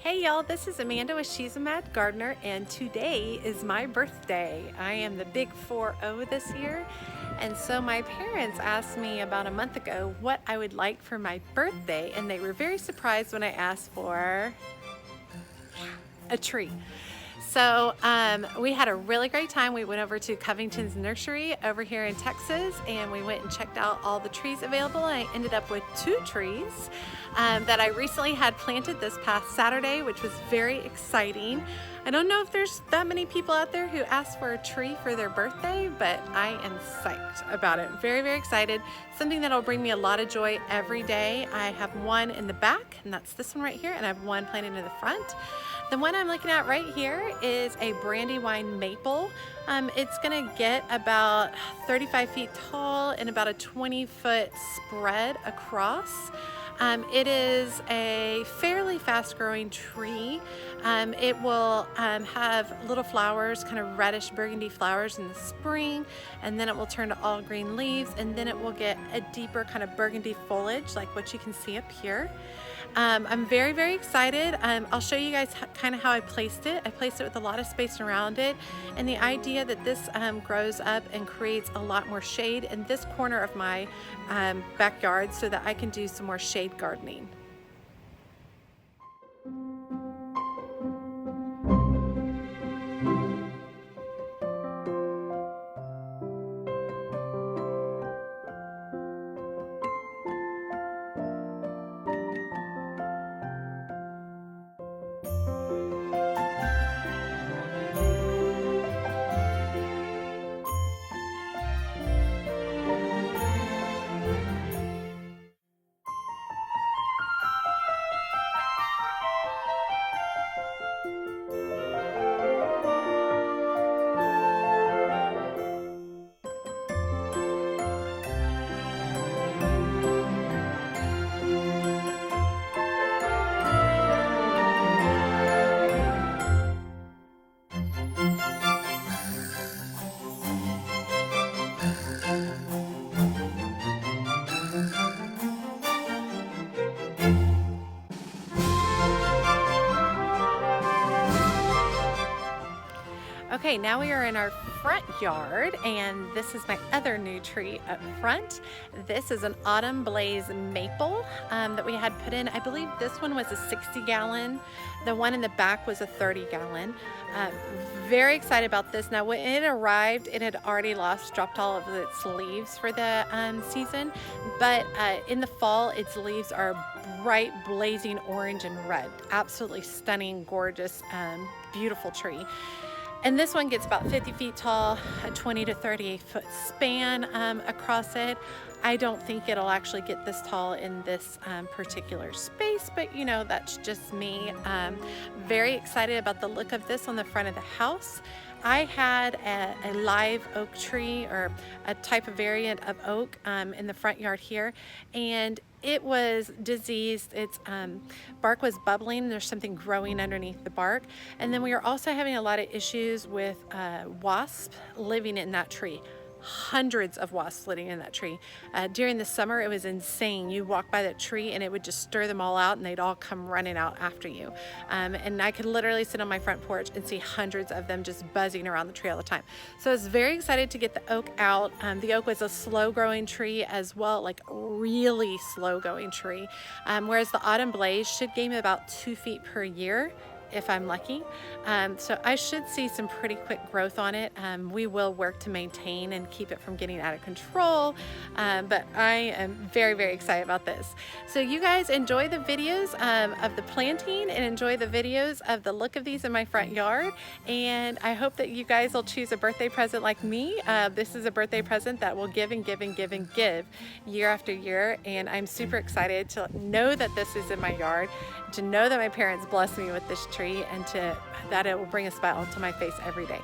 Hey y'all, this is Amanda with She's a Mad Gardener, and today is my birthday. I am the big 4-0 this year, and so my parents asked me about a month ago what I would like for my birthday, and they were very surprised when I asked for a tree. So we had a really great time. We went over to Covington's Nursery over here in Texas, and we went and checked out all the trees available. I ended up with 2 trees that I recently had planted this past Saturday, which was very exciting. I don't know if there's that many people out there who ask for a tree for their birthday, but I am psyched about it. Very, very excited. Something that'll bring me a lot of joy every day. I have one in the back, and that's this one right here, and I have one planted in the front. The one I'm looking at right here is a Brandywine maple. It's gonna get about 35 feet tall and about a 20-foot spread across. It is a fairly fast-growing tree. It will have little flowers, kind of reddish burgundy flowers in the spring, and then it will turn to all green leaves, and then it will get a deeper kind of burgundy foliage like what you can see up here. I'm very, very excited. I'll show you guys kind of how I placed it. I placed it with a lot of space around it, and the idea that this grows up and creates a lot more shade in this corner of my backyard so that I can do some more shade gardening. Okay, now we are in our front yard, and this is my other new tree up front. This is an autumn blaze maple that we had put in. I believe this one was a 60-gallon. The one in the back was a 30-gallon. Very excited about this. Now, when it arrived, it had already dropped all of its leaves for the season, but in the fall, its leaves are bright, blazing orange and red. Absolutely stunning, gorgeous, beautiful tree. And this one gets about 50 feet tall, a 20 to 38 foot span across it. I don't think it'll actually get this tall in this particular space, but you know, that's just me. Very excited about the look of this on the front of the house. I had a live oak tree, or a type of variant of oak in the front yard here, and it was diseased. Its bark was bubbling. There's something growing underneath the bark. And then we are also having a lot of issues with wasps living in that tree. Hundreds of wasps living in that tree. During the summer, it was insane. You walk by that tree and it would just stir them all out, and they'd all come running out after you. And I could literally sit on my front porch and see hundreds of them just buzzing around the tree all the time. So I was very excited to get the oak out. The oak was a slow growing tree as well, like really slow going tree. Whereas the autumn blaze should gain about 2 feet per year, if I'm lucky. So I should see some pretty quick growth on it. We will work to maintain and keep it from getting out of control, but I am very, very excited about this. So you guys enjoy the videos of the planting, and enjoy the videos of the look of these in my front yard, and I hope that you guys will choose a birthday present like me. This is a birthday present that will give and give and give and give year after year, and I'm super excited to know that this is in my yard, to know that my parents blessed me with this tree, and that it will bring a smile to my face every day.